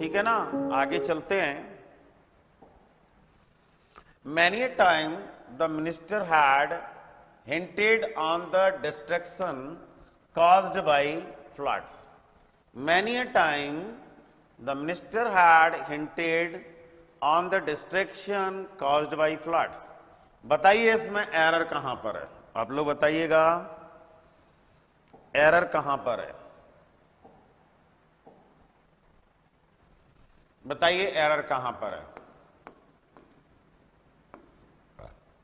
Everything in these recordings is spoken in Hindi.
ठीक है ना, आगे चलते हैं। Many a time the minister had hinted on the destruction caused by floods. Many a time the minister had hinted on the destruction caused by floods. बताइए इसमें एरर कहां पर है, आप लोग बताइएगा एरर कहां पर है, बताइए एरर कहां पर है,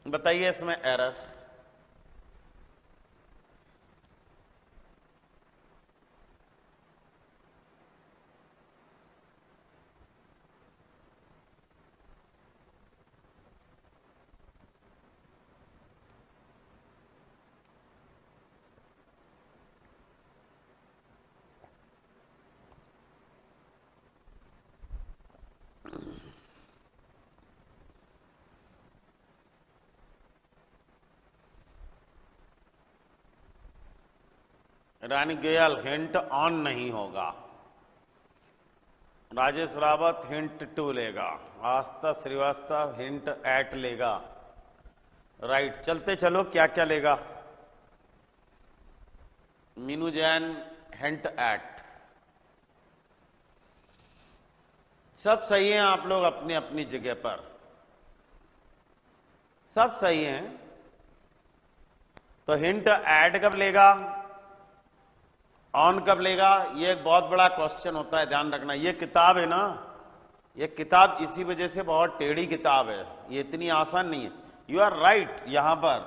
बताइए इसमें error. Rani Goyal hint on नहीं होगा, राजेश रावत हिंट 2 लेगा, आस्था श्रीवास्तव हिंट एट लेगा। राइट, चलते चलो क्या क्या लेगा। Meenu Jain hint eight. सब सही हैं आप लोग अपनी अपनी जगह पर, सब सही हैं। तो हिंट एट कब लेगा, ऑन कब लेगा, ये एक बहुत बड़ा क्वेश्चन होता है, ध्यान रखना। ये किताब है ना, ये किताब इसी वजह से बहुत टेढ़ी किताब है, ये इतनी आसान नहीं है। यू आर राइट, यहां पर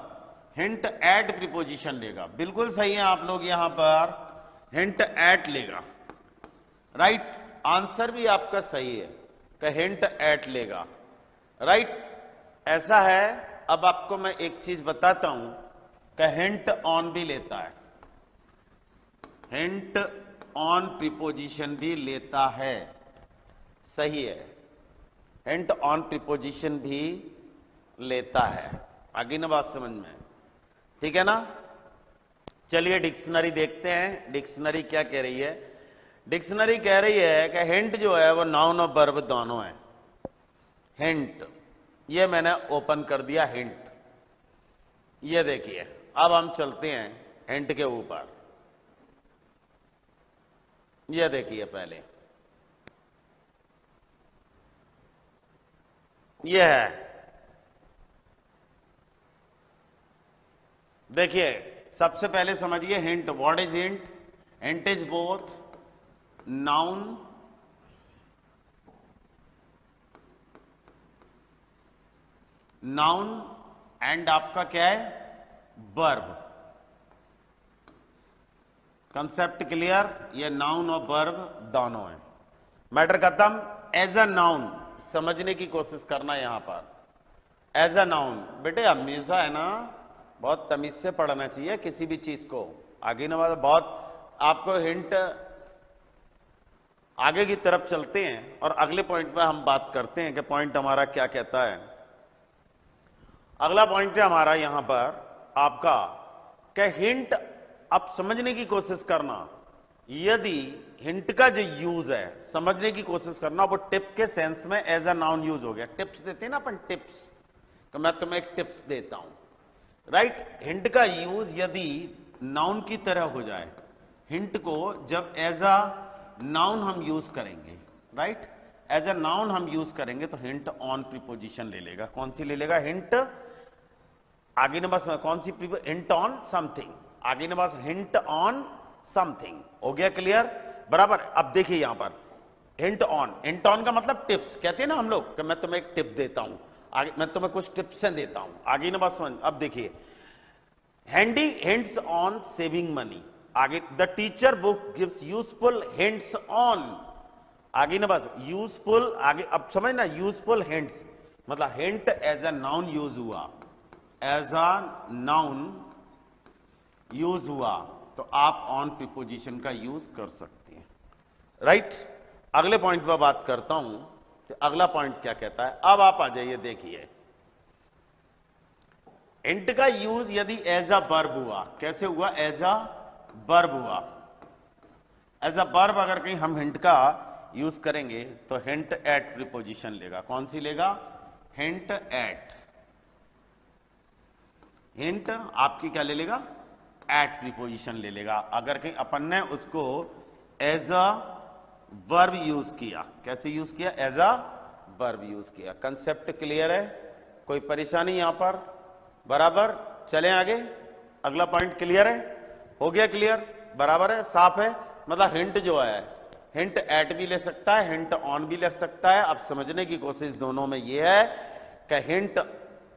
हिंट एट प्रीपोजिशन लेगा, बिल्कुल सही है आप लोग, यहां पर हिंट एट लेगा। राइट, आंसर भी आपका सही है कि हिंट एट लेगा। राइट, ऐसा है। अब आपको मैं एक चीज बताता हूं कि हिंट ऑन भी लेता है, हिंट ऑन प्रीपोजिशन भी लेता है, सही है, हिंट ऑन प्रीपोजिशन भी लेता है। आगे ना बात समझ में, ठीक है ना। चलिए डिक्शनरी देखते हैं, डिक्शनरी क्या कह रही है। डिक्शनरी कह रही है कि हिंट जो है वो नाउन और वर्ब दोनों है। हिंट, ये मैंने ओपन कर दिया हिंट, ये देखिए। अब हम चलते हैं हिंट के ऊपर, ये देखिए पहले, ये है, देखिए सबसे पहले समझिए hint. What is hint? Hint is both noun and आपका क्या है, वर्ब। Concept clear? ये नाउन और वर्ब दोनों है, मैटर खत्म। एज अ नाउन समझने की कोशिश करना यहां पर। एज अ नाउन बेटे हमेशा है ना, बहुत तमीज से पढ़ना चाहिए किसी भी चीज को। आगे ना बहुत आपको हिंट, आगे की तरफ चलते हैं और अगले पॉइंट पे हम बात करते हैं कि पॉइंट हमारा क्या कहता है। अगला पॉइंट है हमारा यहां पर आपका कि हिंट, अब समझने की कोशिश करना। यदि हिंट का जो यूज है समझने की कोशिश करना, वो टिप के सेंस में एज अ नाउन यूज हो गया। टिप्स देते हैं ना अपन, टिप्स, तो मैं तुम्हें एक टिप्स देता हूं। राइट, हिंट का यूज यदि नाउन की तरह हो जाए, हिंट को जब एज अ नाउन हम यूज करेंगे, राइट, एज अ नाउन हम यूज करेंगे तो हिंट ऑन प्रीपोजिशन ले लेगा। कौन सी ले लेगा? हिंट, आगे न बस कौन सी? हिंट ऑन समथिंग, आगे न बस हिंट ऑन समथिंग। हो गया क्लियर? बराबर। अब देखिए यहां पर हिंट ऑन, हिंट ऑन का मतलब टिप्स कहते हैं ना हम लोग, कि मैं तुम्हें एक टिप देता हूं, आगे मैं तुम्हें कुछ टिप्स देता हूं, आगे न बस समझ। अब देखिए handy hints on saving money, आगे the teacher book gives useful hints on, आगे न बस यूजफुल, आगे अब समझ ना, यूजफुल हिंट्स मतलब hint as a noun use हुआ, एज अ नाउन यूज हुआ तो आप ऑन प्रीपोजिशन का यूज कर सकते हैं। राइट, अगले पॉइंट पर बात करता हूं तो अगला पॉइंट क्या कहता है। अब आप आ जाइए, देखिए हिंट का यूज यदि एज अ वर्ब हुआ, कैसे हुआ? एज अ वर्ब हुआ। एज अ वर्ब अगर कहीं हम हिंट का यूज करेंगे तो हिंट एट प्रीपोजिशन लेगा। कौन सी लेगा? Hint eight. हिंट आपकी क्या ले लेगा? एट प्रीपोजिशन ले लेगा। अगर कहीं अपन ने उसको एज अ वर्ब यूज किया। कैसे यूज किया? एज अ वर्ब यूज किया। कंसेप्ट क्लियर है? कोई परेशानी यहां पर? बराबर। चलें आगे। अगला पॉइंट क्लियर है? हो गया क्लियर? बराबर है, साफ है। मतलब हिंट जो है, हिंट एट भी ले सकता है, हिंट ऑन भी ले सकता है। अब समझने की कोशिश दोनों में यह है कि हिंट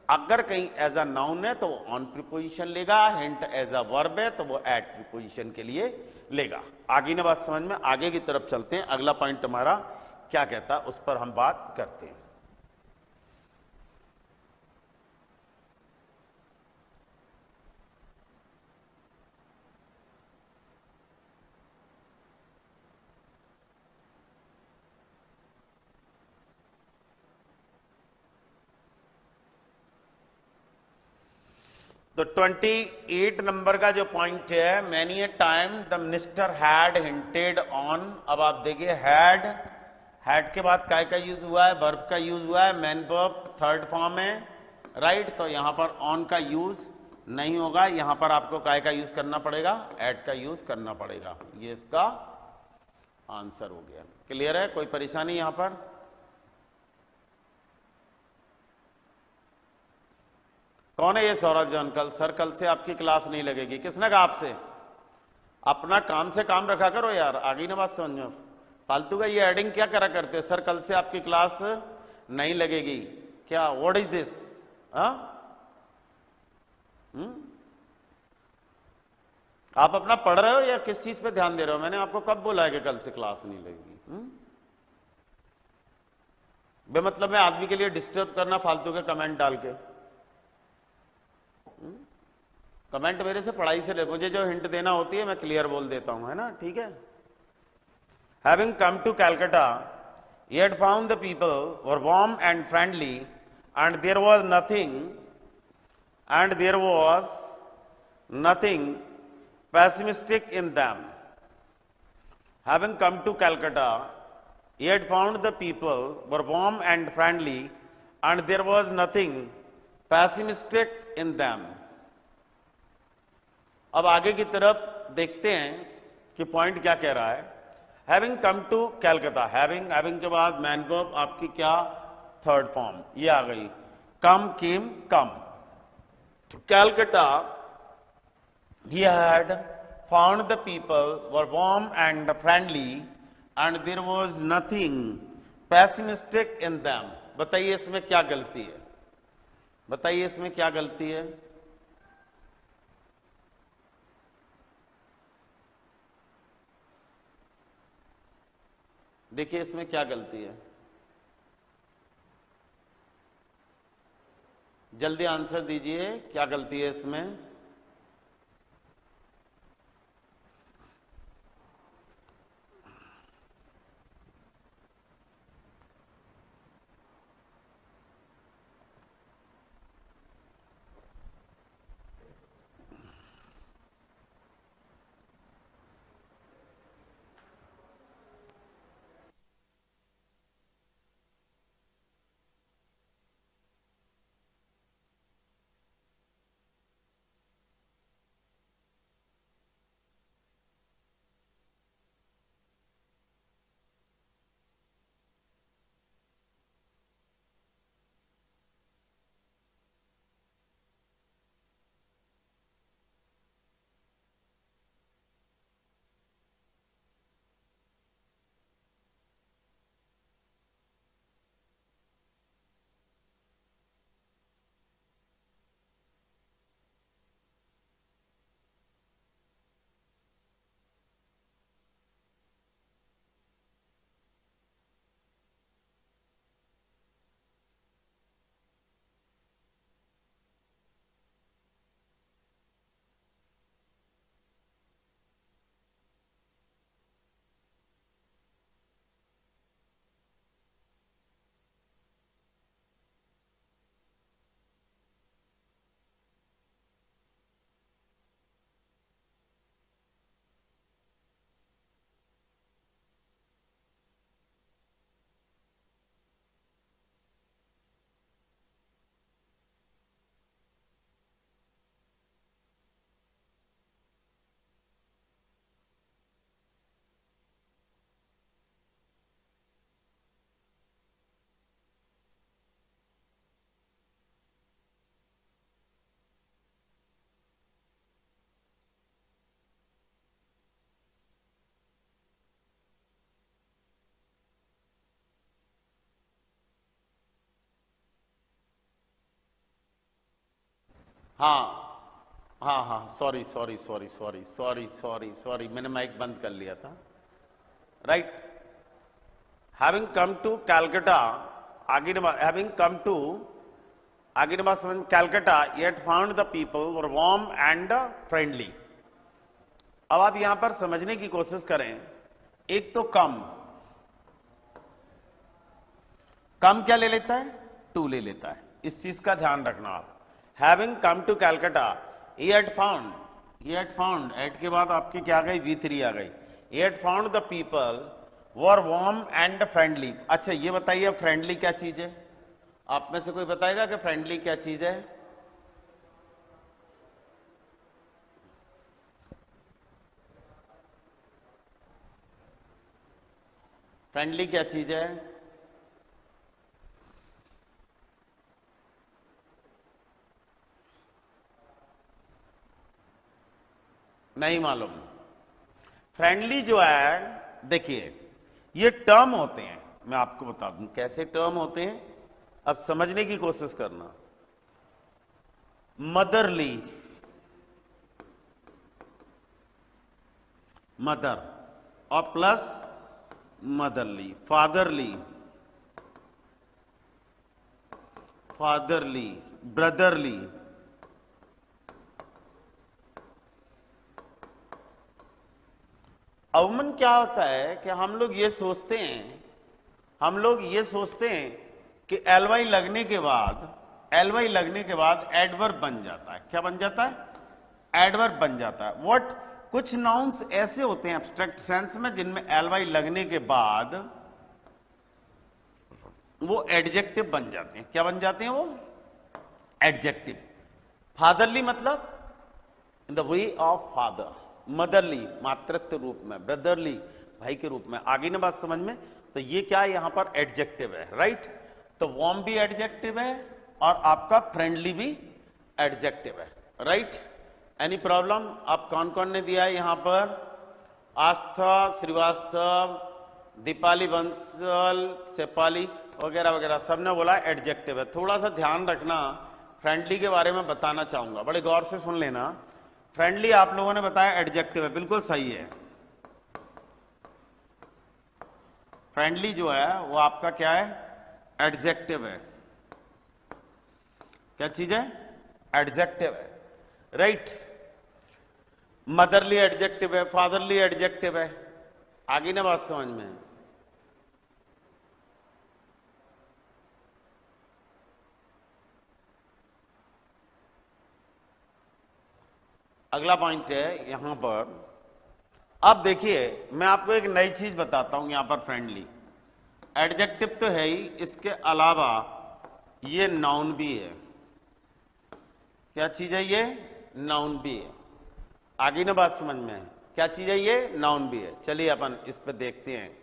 अगर कहीं एज अ नाउन है तो वो ऑन प्रीपोजिशन लेगा, हिंट एज अ वर्ब है तो वो एट प्रीपोजिशन के लिए लेगा। आगे ना बात समझ में? आगे की तरफ चलते हैं। अगला पॉइंट हमारा क्या कहता है उस पर हम बात करते हैं। तो 28 नंबर का जो पॉइंट है, many a time the minister had hinted on. अब आप देखिए, हैड के बाद काय का यूज हुआ है? वर्ब का यूज हुआ है। मैन वर्ब थर्ड फॉर्म है, राइट। तो यहां पर ऑन का यूज नहीं होगा, यहां पर आपको काय का यूज करना पड़ेगा? एट का यूज करना पड़ेगा। ये इसका आंसर हो गया। क्लियर है? कोई परेशानी यहां पर? कौन है ये सौरभ जो अंकल? सर कल से आपकी क्लास नहीं लगेगी। किसने कहा आपसे? अपना काम से काम रखा करो यार। आगे ना बात समझ में? फालतू का ये एडिंग क्या करा करते? सर कल से आपकी क्लास नहीं लगेगी। क्या? What is this? आप अपना पढ़ रहे हो या किस चीज पे ध्यान दे रहे हो? मैंने आपको कब बोला है कि कल से क्लास नहीं लगेगी? बेमतलब में आदमी के लिए डिस्टर्ब करना फालतू के कमेंट डाल के। कमेंट मेरे से पढ़ाई से ले, मुझे जो हिंट देना होती है मैं क्लियर बोल देता हूं, है ना? ठीक है। Having come to Calcutta, he had found the people were warm and friendly, and there was nothing pessimistic in them. Having come to Calcutta, he had found the people were warm and friendly, and there was nothing pessimistic in them. अब आगे की तरफ देखते हैं कि पॉइंट क्या कह रहा है। Having come to Calcutta, having के बाद मैन वर्ब आपकी क्या? थर्ड फॉर्म ये आ गई। कम, केम, कम। Calcutta, he had found the people were warm and friendly and there was nothing pessimistic in them. बताइए इसमें क्या गलती है? बताइए इसमें क्या गलती है? देखिए इसमें क्या गलती है? जल्दी आंसर दीजिए, क्या गलती है इसमें? हाँ हाँ हाँ, sorry sorry sorry sorry sorry sorry sorry, मैंने माइक बंद कर लिया था। Right, having come to Calcutta, having come to Aginabas in Calcutta, yet found the people were warm and friendly. अब आप यहां पर समझने की कोशिश करें। एक तो कम क्या ले लेता है? टू ले लेता है। इस चीज का ध्यान रखना आप। Having come to Calcutta, he had found, at के बाद आपकी क्या आ गई? V3 आ गई। he had found the people were warm and friendly। अच्छा ये बताइए फ्रेंडली क्या चीज है? आप में से कोई बताएगा कि फ्रेंडली क्या चीज है? फ्रेंडली क्या चीज है? नहीं मालूम। फ्रेंडली जो है, देखिए ये टर्म होते हैं, मैं आपको बता दूं कैसे टर्म होते हैं, अब समझने की कोशिश करना। मदरली, मदर और plus motherly, fatherly, fatherly, brotherly, अवमन क्या होता है कि हम लोग ये सोचते हैं कि एलवाई लगने के बाद एडवर्ब बन जाता है। क्या बन जाता है? एडवर्ब बन जाता है। व्हाट, कुछ नाउन्स ऐसे होते हैं एब्स्ट्रैक्ट सेंस में जिनमें एलवाई लगने के बाद वो एडजेक्टिव बन जाते हैं। क्या बन जाते हैं वो? एडजेक्टिव। फादरली मतलब in the way of father, motherly मातृत्व रूप में, ब्रदरली भाई के रूप में। आगे ना बात समझ में? तो ये क्या है? यहां पर एडजेक्टिव है। राइट, तो वार्म भी एडजेक्टिव है और आपका फ्रेंडली भी एडजेक्टिव है। Right, any problem? आप कौन कौन ने दिया है यहां पर? आस्था श्रीवास्तव, दीपाली बंसल, सेपाली वगैरह वगैरह सबने बोला एडजेक्टिव है। थोड़ा सा ध्यान रखना, फ्रेंडली के बारे में बताना चाहूंगा, बड़े गौर से सुन लेना। फ्रेंडली आप लोगों ने बताया एडजेक्टिव है, बिल्कुल सही है। फ्रेंडली जो है वो आपका क्या है? एडजेक्टिव है। क्या चीज है? एडजेक्टिव है। राइट, मदरली एडजेक्टिव है, फादरली एडजेक्टिव है। आगे ना बात समझ में? अगला पॉइंट है यहां पर। अब देखिए मैं आपको एक नई चीज बताता हूं यहां पर। फ्रेंडली एडजेक्टिव तो है ही, इसके अलावा ये नाउन भी है। क्या चीज है ये? नाउन भी है। आगे ना बात समझ में? क्या चीज है ये? नाउन भी है। चलिए अपन इस पे देखते हैं,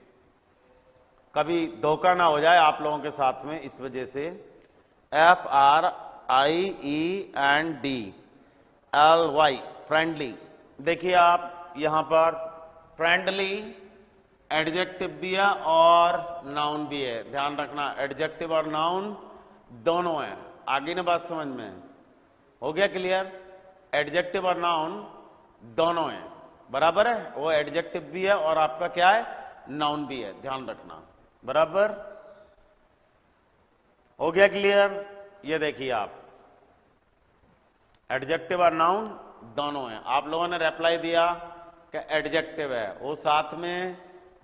कभी धोखा ना हो जाए आप लोगों के साथ में, इस वजह से। FRIENDLY, friendly. देखिए आप यहां पर फ्रेंडली एडजेक्टिव भी है और नाउन भी है। ध्यान रखना, एडजेक्टिव और नाउन दोनों है। आगे ना बात समझ में? हो गया क्लियर? एडजेक्टिव और नाउन दोनों है, बराबर है। वो एडजेक्टिव भी है और आपका क्या है? नाउन भी है। ध्यान रखना, बराबर। हो गया क्लियर? ये देखिए आप, एडजेक्टिव और नाउन दोनों है। आप लोगों ने रिप्लाई दिया कि एडजेक्टिव है, वो साथ में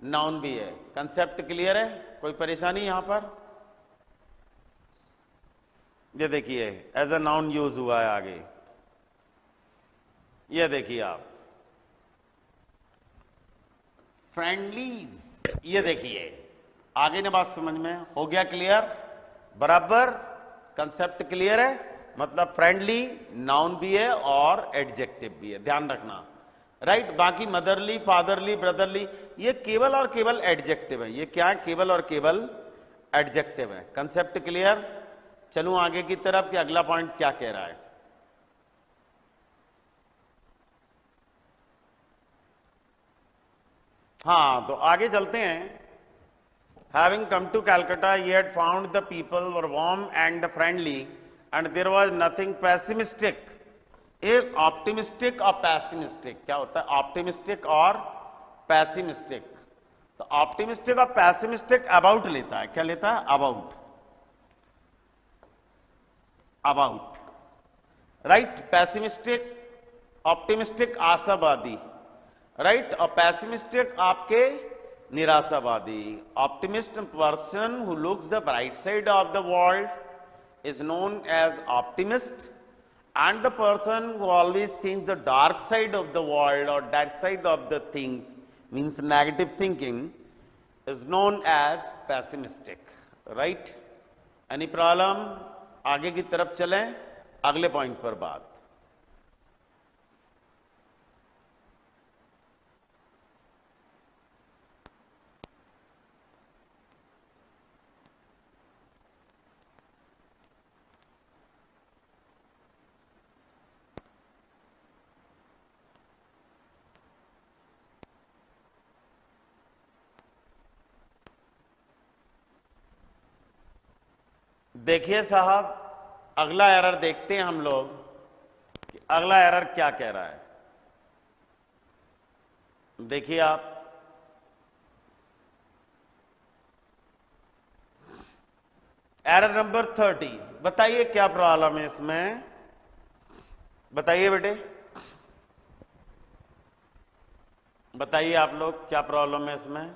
नाउन भी है। कंसेप्ट क्लियर है? कोई परेशानी यहां पर? ये देखिए एज अ नाउन यूज हुआ है आगे। ये देखिए आप, फ्रेंडलीज। ये देखिए आगे ने बात समझ में? हो गया क्लियर? बराबर। कंसेप्ट क्लियर है? मतलब फ्रेंडली नाउन भी है और एडजेक्टिव भी है, ध्यान रखना। राइट, बाकी मदरली, फादरली, ब्रदरली ये केवल और केवल एडजेक्टिव है। ये क्या है? केवल और केवल एडजेक्टिव है। Concept clear? चलूं आगे की तरफ कि अगला पॉइंट क्या कह रहा है। हाँ, तो आगे चलते हैं। Having come to Calcutta, he had found the people were warm and friendly, and there was nothing pessimistic एक ऑप्टिमिस्टिक और पैसिमिस्टिक, क्या होता है ऑप्टिमिस्टिक और पैसिमिस्टिक? तो ऑप्टिमिस्टिक और पैसिमिस्टिक अबाउट लेता है, क्या लेता है? About, about, right. Pessimistic, optimistic आशावादी, राइट, और पैसिमिस्टिक आपके निराशावादी। Optimist person who looks the bright side of the world is known as optimist, and the person who always thinks the dark side of the world or that side of the things, means negative thinking, is known as pessimistic, right? Any problem? आगे की तरफ चलें, अगले पॉइंट पर बात। देखिए साहब, अगला एरर देखते हैं हम लोग कि अगला एरर क्या कह रहा है। देखिए आप, एरर नंबर 30, बताइए क्या प्रॉब्लम है इसमें, बताइए बेटे, बताइए आप लोग क्या प्रॉब्लम है इसमें।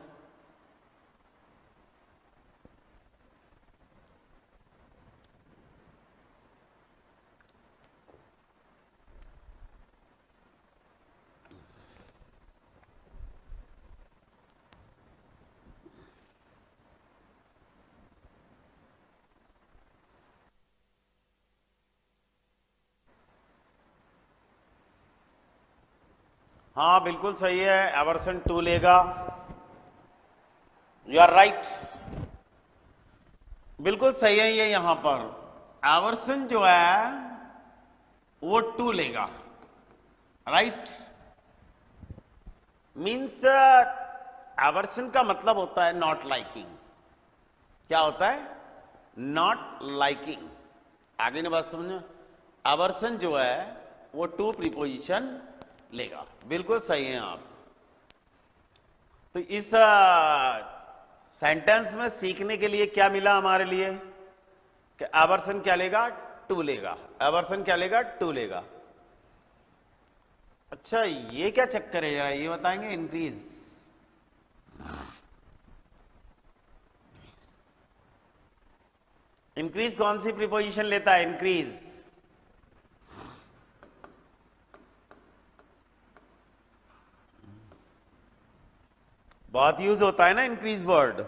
हाँ बिल्कुल सही है, एवर्सन 2 लेगा, यू आर राइट, बिल्कुल सही है। ये यहां पर एवर्सन जो है वो 2 लेगा, राइट। मीन्स एवर्सन का मतलब होता है नॉट लाइकिंग। क्या होता है? Not liking. आगे ने बात समझो, एवर्सन जो है वो 2 प्रीपोजिशन लेगा, बिल्कुल सही है आप। तो इस सेंटेंस में सीखने के लिए क्या मिला हमारे लिए कि एवर्सन क्या लेगा? 2 लेगा। एवर्सन क्या लेगा? 2 लेगा। अच्छा, ये क्या चक्कर है जरा ये बताएंगे। इंक्रीज, इंक्रीज कौन सी प्रीपोजिशन लेता है? इंक्रीज, बहुत यूज होता है ना इंक्रीज वर्ड।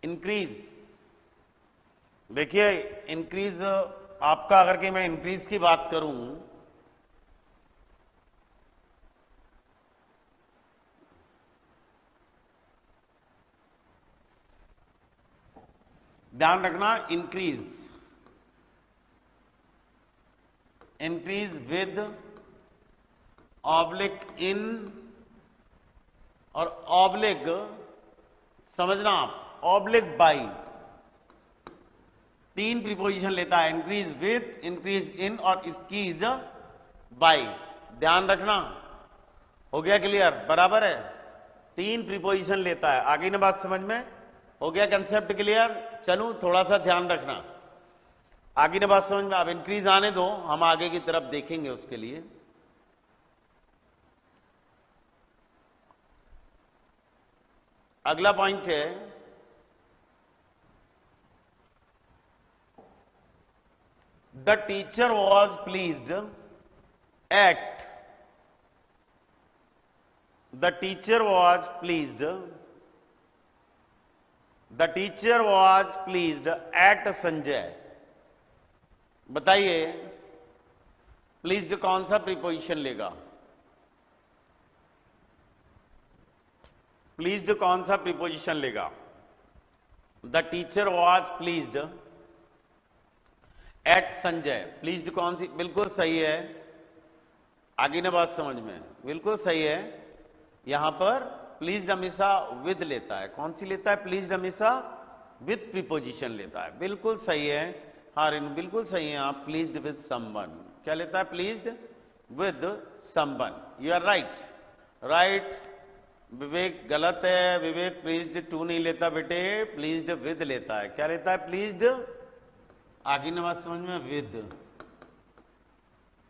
इंक्रीज, देखिए इंक्रीज आपका, अगर कि मैं इंक्रीज की बात करूं, ध्यान रखना, इंक्रीज, इंक्रीज विद ऑब्लिक इन और ऑब्लिक, समझना आप, ऑब्लिक बाई, 3 प्रीपोजिशन लेता है। इंक्रीज विद, इंक्रीज इन और इंक्रीज बाई। ध्यान रखना, हो गया क्लियर? बराबर है, 3 प्रीपोजिशन लेता है। आगे ना बात समझ में हो गया? Concept clear? चलूं, थोड़ा सा ध्यान रखना, आगे ना बात समझ में। अब इंक्रीज आने दो, हम आगे की तरफ देखेंगे उसके लिए। अगला पॉइंट है, the teacher was pleased at, the teacher was pleased, the teacher was pleased at Sanjay. बताइए प्लीज्ड कौन सा प्रीपोजिशन लेगा? प्लीज्ड कौन सा प्रीपोजिशन लेगा? The teacher was pleased at Sanjay. Pleased कौन सी? बिल्कुल सही है। आगे ना बात समझ में, बिल्कुल सही है। यहां पर प्लीज्ड हमेशा विद लेता है। कौन सी लेता है? प्लीज्ड हमेशा विद प्रीपोजिशन लेता है। बिल्कुल सही है। हाँ रेनू, बिल्कुल सही है आप। प्लीज्ड विद समवन क्या लेता है? Pleased with someone. You are right. Right. Vivek गलत है। विवेक प्लीज्ड टू नहीं लेता बेटे, प्लीज्ड विद लेता है। क्या लेता है? प्लीज्ड, आगे ना बात समझ में, with.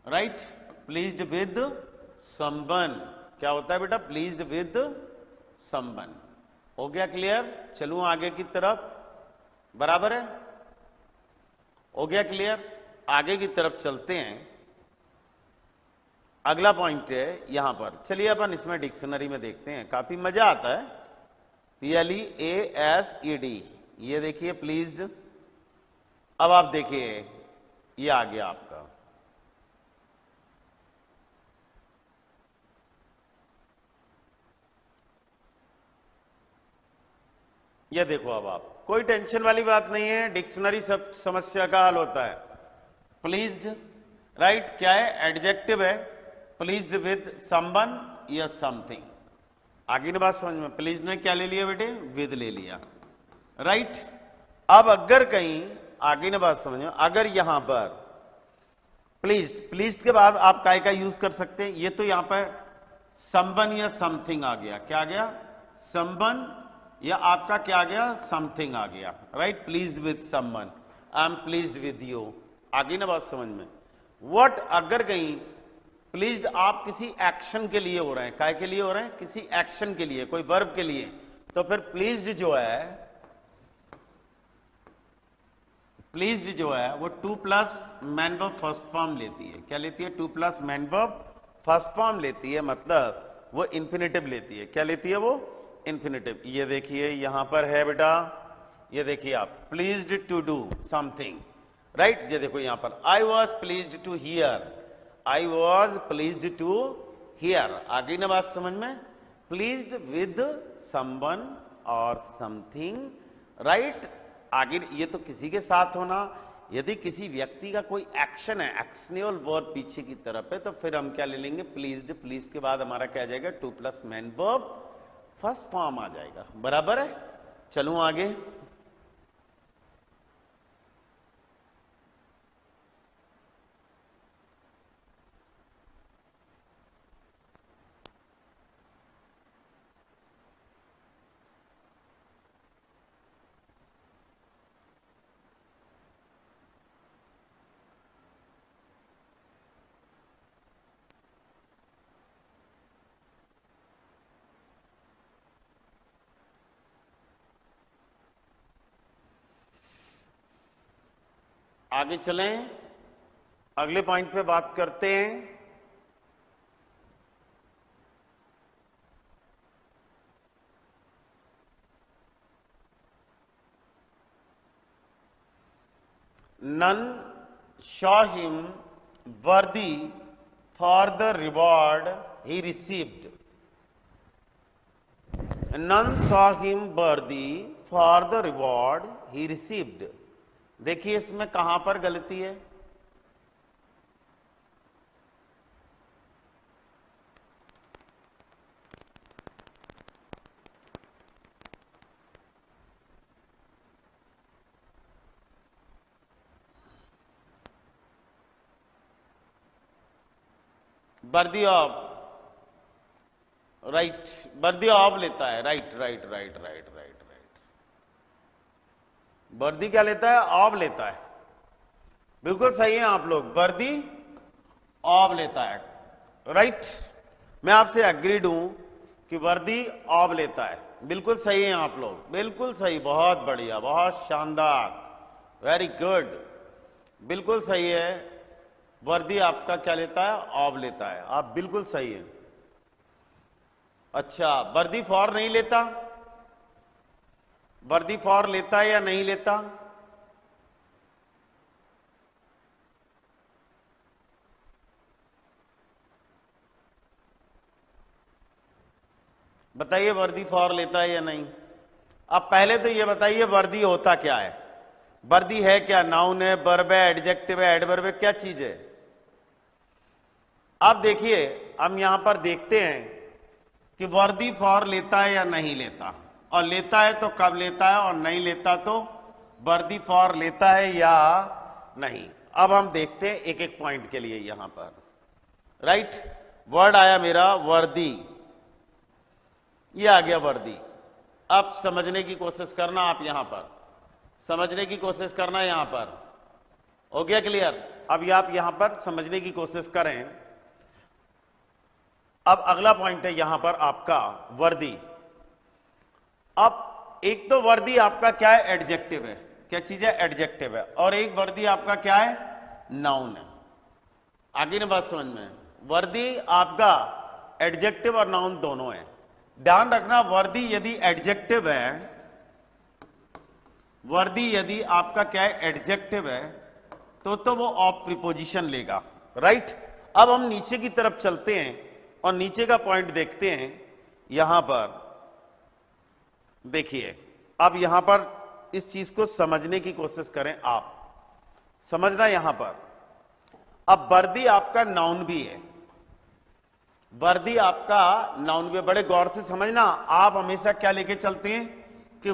Right. Pleased with someone क्या होता है बेटा? Pleased with someone. हो गया क्लियर? चलूं आगे की तरफ। बराबर है? हो गया क्लियर? आगे की तरफ चलते हैं। अगला पॉइंट है यहां पर। चलिए अपन इसमें डिक्शनरी में देखते हैं, काफी मजा आता है। PLEASED, ये देखिए प्लीज्ड। अब आप देखिए ये आ गया आपका, ये देखो। अब आप, कोई टेंशन वाली बात नहीं है, डिक्शनरी सब समस्या का हल होता है। प्लीज्ड, राइट, क्या है? एडजेक्टिव है। प्लीज्ड विद समवन या समथिंग। आगे की बात समझ में। प्लीज्ड ने क्या ले लिया बेटे? विद ले लिया। राइट। अब अगर कहीं, आगे की बात समझ में, अगर यहां पर प्लीज्ड, प्लीज्ड के बाद आप काय का यूज कर सकते हैं? ये तो यहां पर समवन या समथिंग आ गया। क्या आ गया? समवन या आपका क्या आ गया? समथिंग आ गया। Right. Pleased with someone, I am pleased with you. आगे ना बात समझ में। व्हाट, अगर कहीं प्लीज्ड आप किसी एक्शन के लिए हो रहे हैं, काय के लिए हो रहे हैं? किसी एक्शन के लिए, कोई वर्ब के लिए, तो फिर प्लीज्ड जो है, प्लीज्ड जो है वो to plus main verb first form लेती है। क्या लेती है? To plus main verb first form लेती है, मतलब वो इंफिनिटिव लेती है। क्या लेती है वो? इंफिनिटिव। ये देखिए यहां पर है बेटा, ये देखिए आप, pleased to do something. Right. ये देखो यहां पर, I was pleased to hear, I was pleased to hear. आगे ना बात समझ में। प्लीज्ड विद समवन और समथिंग। राइट। आगे ये तो किसी के साथ होना। यदि किसी व्यक्ति का कोई एक्शन है, एक्शनेबल वर्ब पीछे की तरफ है, तो फिर हम क्या ले लेंगे? प्लीज्ड। प्लीज के बाद हमारा क्या आ जाएगा? To plus main verb first form आ जाएगा। बराबर है? चलूं आगे। आगे चलें, अगले पॉइंट पे बात करते हैं। None saw him worthy for the reward he received. None saw him worthy for the reward he received. देखिए इसमें कहां पर गलती है? Worthy of, right, worthy of लेता है। Right right right right right right. वर्दी क्या लेता है? ऑफ लेता है। बिल्कुल सही है आप लोग, वर्दी ऑफ लेता है। राइट। मैं आपसे एग्रीड हूं कि वर्दी ऑफ लेता है। बिल्कुल सही है आप लोग, बिल्कुल सही, बहुत बढ़िया, बहुत शानदार, वेरी गुड, बिल्कुल सही है। वर्दी आपका क्या लेता है? ऑफ लेता है। आप बिल्कुल सही है। अच्छा, वर्दी फॉर नहीं लेता? वर्दी फॉर लेता है या नहीं लेता? बताइए वर्दी फॉर लेता है या नहीं। अब पहले तो ये बताइए वर्दी होता क्या है, वर्दी है क्या, नाउन है, वर्ब है, एडजेक्टिव है, एडवर्ब है, क्या चीज है। अब देखिए हम यहां पर देखते हैं कि वर्दी फॉर लेता है या नहीं लेता, और लेता है तो कब लेता है, और नहीं लेता तो वर्दी फॉर लेता है या नहीं। अब हम देखते हैं एक एक पॉइंट के लिए यहां पर। राइट, वर्ड आया मेरा वर्दी, ये आ गया वर्दी। अब समझने की कोशिश करना, आप यहां पर समझने की कोशिश करना, यहां पर हो गया क्लियर। अब आप यहां पर समझने की कोशिश करें। अब अगला पॉइंट है यहां पर आपका वर्दी। अब एक तो वर्दी आपका क्या है, एडजेक्टिव है, क्या चीज है, एडजेक्टिव है, और एक वर्दी आपका क्या है, नाउन है। आगे ना बात समझ में, वर्दी आपका एडजेक्टिव और नाउन दोनों है। ध्यान रखना, वर्दी यदि एडजेक्टिव है, वर्दी यदि आपका क्या है, एडजेक्टिव है, तो वो ऑफ प्रीपोजिशन लेगा। राइट, अब हम नीचे की तरफ चलते हैं और नीचे का पॉइंट देखते हैं। यहां पर देखिए, अब यहां पर इस चीज को समझने की कोशिश करें, आप समझना यहां पर। अब वर्दी आपका नाउन भी है, वर्दी आपका नाउन भी है, बड़े गौर से समझना। आप हमेशा क्या लेके चलते हैं कि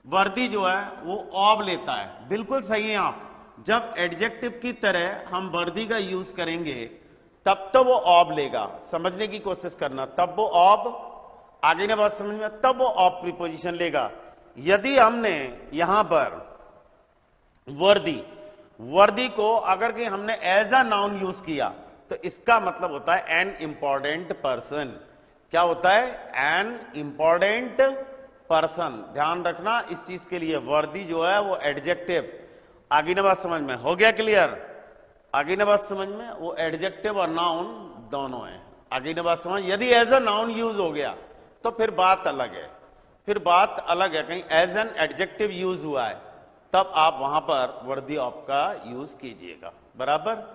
वर्दी जो है वो ऑब लेता है, बिल्कुल सही है। आप जब एडजेक्टिव की तरह हम वर्दी का यूज करेंगे तब तो वो ऑब लेगा, समझने की कोशिश करना, तब वो ऑब, आगे ने बात समझ में, तब वो ऑब प्रीपोजिशन लेगा। यदि हमने यहां पर वर्दी को अगर कि हमने एज अ नाउन यूज किया तो इसका मतलब होता है एन इंपॉर्टेंट पर्सन। क्या होता है, एन इंपॉर्टेंट पर्सन। ध्यान रखना इस चीज के लिए, वर्दी जो है वो एडजेक्टिव, आगे ने बात समझ में, हो गया क्लियर। आगे ने बात समझ में, वो एडजेक्टिव और नाउन दोनों है। आगे ने बात समझ, यदि एज अ नाउन यूज हो गया तो फिर बात अलग है, फिर बात अलग है। कहीं एज एन एडजेक्टिव यूज हुआ है तब आप वहां पर वर्दी ऑफ का यूज कीजिएगा, बराबर।